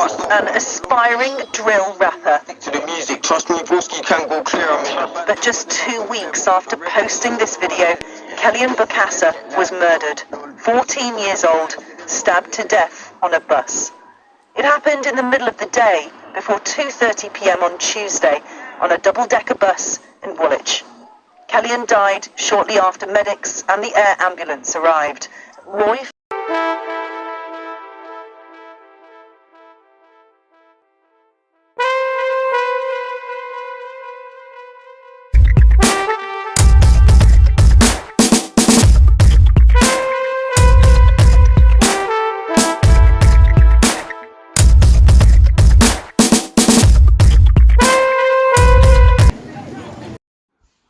an aspiring drill rapper. To the music, trust me, Broski can go clear on me. But just 2 weeks after posting this video, Kellyan Bokassa was murdered, 14 years old, stabbed to death on a bus. It happened in the middle of the day, before 2:30 p.m. on Tuesday, on a double-decker bus in Woolwich. Kellyan died shortly after medics and the air ambulance arrived. Roy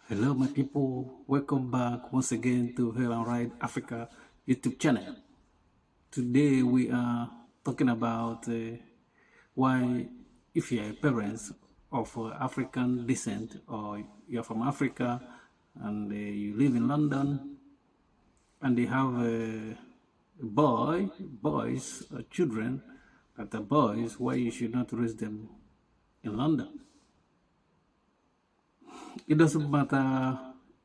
Hello my people, welcome back once again to Hail and Ride Africa YouTube channel. Today we are talking about why, if you are parents of African descent or you are from Africa and you live in London and they have boys or children that are boys, why you should not raise them in London. It doesn't matter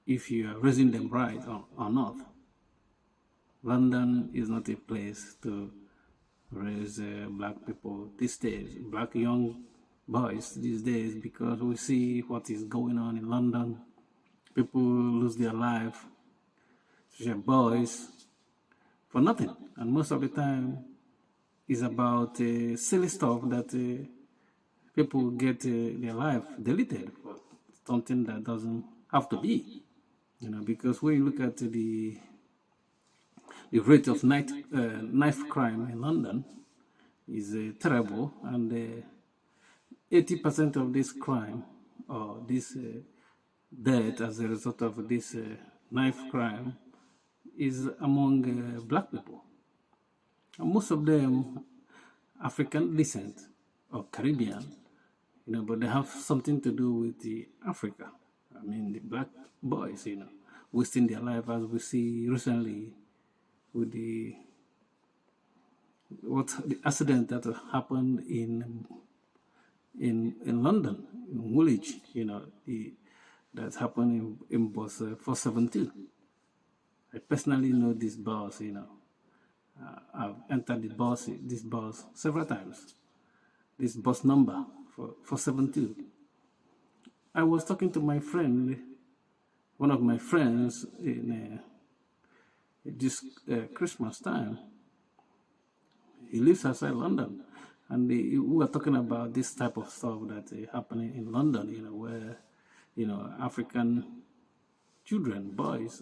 if you are raising them right or not. London is not a place to raise black people these days, black young boys these days, because we see what is going on in London. People lose their life, especially boys, for nothing. And most of the time, it's about silly stuff that people get their life deleted for something that doesn't have to be, because when you look at the rate of knife crime in London is terrible, and 80% of this crime or this death as a result of this knife crime is among black people, and most of them African descent or Caribbean. But they have something to do with the Africa. I mean, the black boys, wasting their life, as we see recently with the accident that happened in London, in Woolwich. That happened in bus 472. I personally know this bus. I've entered this bus several times. This bus number. 472. I was talking to my friend, one of my friends, in this Christmas time. He lives outside London, and we were talking about this type of stuff that happening in London, where African children, boys,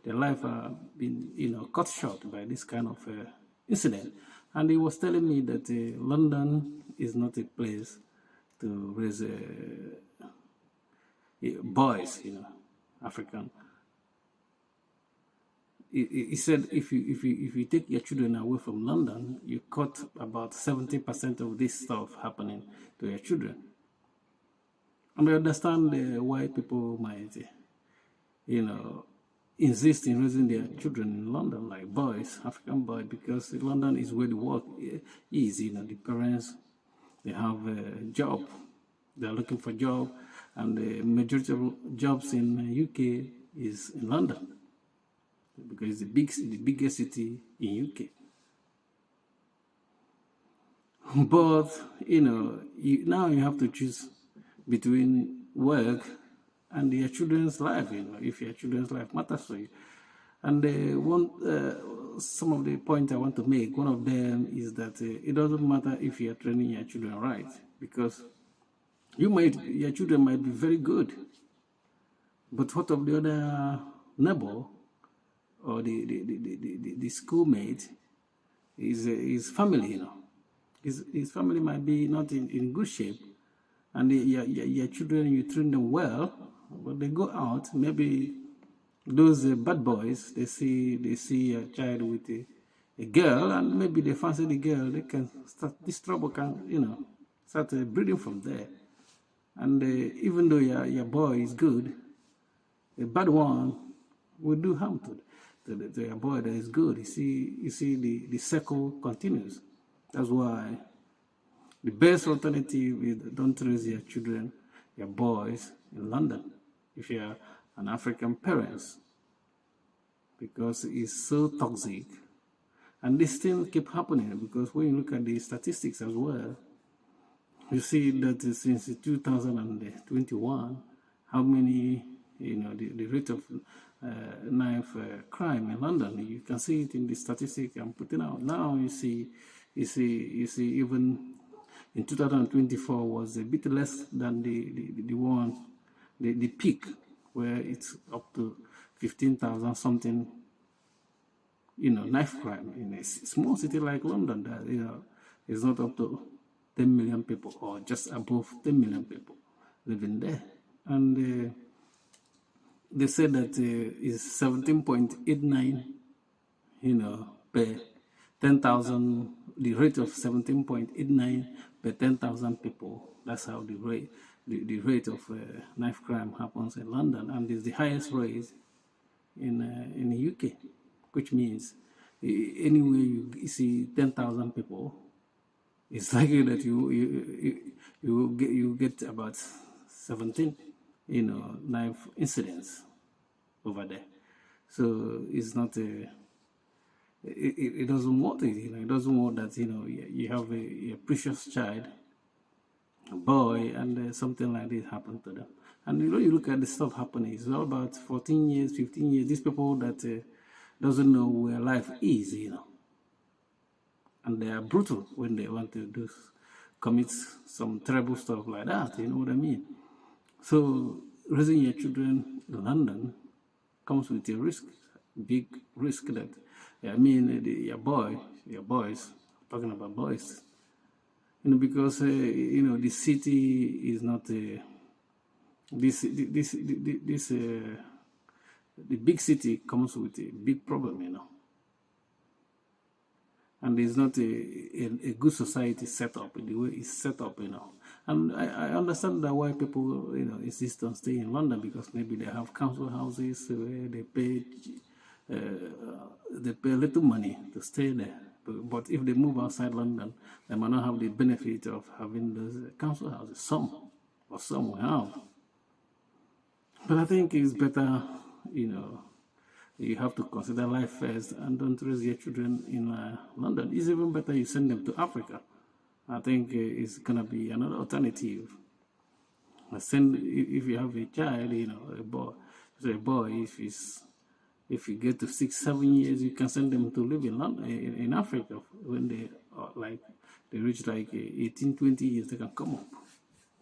their life are been cut short by this kind of incident. And he was telling me that London is not a place to raise boys, African. He said if you take your children away from London, you cut about 70% of this stuff happening to your children. And I understand why people might, insist in raising their children in London, like boys, African boys, because London is where the work is. The parents, they have a job, they're looking for a job, and the majority of jobs in the UK is in London, because it's the biggest city in UK. But now you have to choose between work and your children's life, if your children's life matters to you. And some of the points I want to make, one of them is that it doesn't matter if you're training your children right, because your children might be very good, but what of the other neighbor or the schoolmate? His family, his family might be not in good shape, and your children, you train them well, but they go out, maybe those bad boys, they see a child with a girl, and maybe they fancy the girl. They can start, this trouble can start breeding from there. And even though your boy is good, a bad one will do harm to your boy that is good. You see the circle continues. That's why The best alternative is don't raise your children, your boys in London if you are an African parent, because it's so toxic. And this still keep happening, because when you look at the statistics as well, you see that since 2021, how many, the rate of knife crime in London, you can see it in the statistic I'm putting out. Now you see even in 2024 was a bit less than the peak, where it's up to 15,000 something, knife crime in a small city like London. That is not up to 10 million people, or just above 10 million people living there. And they said that it's 17.89, per 10,000, the rate of 17.89 per 10,000 people. That's how the rate of knife crime happens in London, and it's the highest rate in the UK, which means anywhere you see 10,000 people, it's likely that you get about 17, knife incidents over there. So it's not it doesn't want it. It doesn't want that. You have a precious child, a boy, and something like this happen to them. And you look at the stuff happening. It's all about 14 years, 15 years. These people that doesn't know where life is, and they are brutal when they want to commit some terrible stuff like that. You know what I mean? So raising your children in London comes with a risk, big risk. That your boys, talking about boys, because the city is not the big city comes with a big problem, and it's not a good society set up in the way it's set up, And I understand that why people, insist on staying in London, because maybe they have council houses where they pay a little money to stay there. But if they move outside London, they might not have the benefit of having those council houses. Some will have. But I think it's better, you have to consider life first and don't raise your children in London. It's even better you send them to Africa. I think it's going to be another alternative. If you have a child, a boy, if you get to 6-7 years, you can send them to live in London, in Africa. When they reach 18-20 years, they can come up.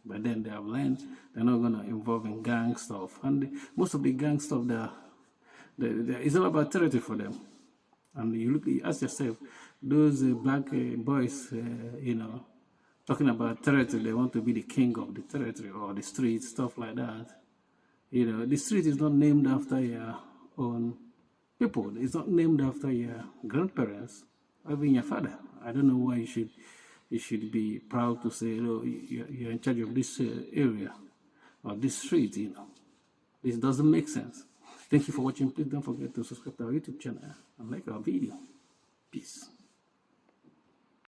But then they have learned they're not going to involve in gang stuff. And most of the gang stuff, it's all about territory for them. And you ask yourself, those black boys, talking about territory, they want to be the king of the territory or the street, stuff like that. The street is not named after your own people. It's not named after your grandparents or even your father. I don't know why you should be proud to say, you're in charge of this area or this street. This doesn't make sense. Thank you for watching. Please don't forget to subscribe to our YouTube channel and like our video. Peace.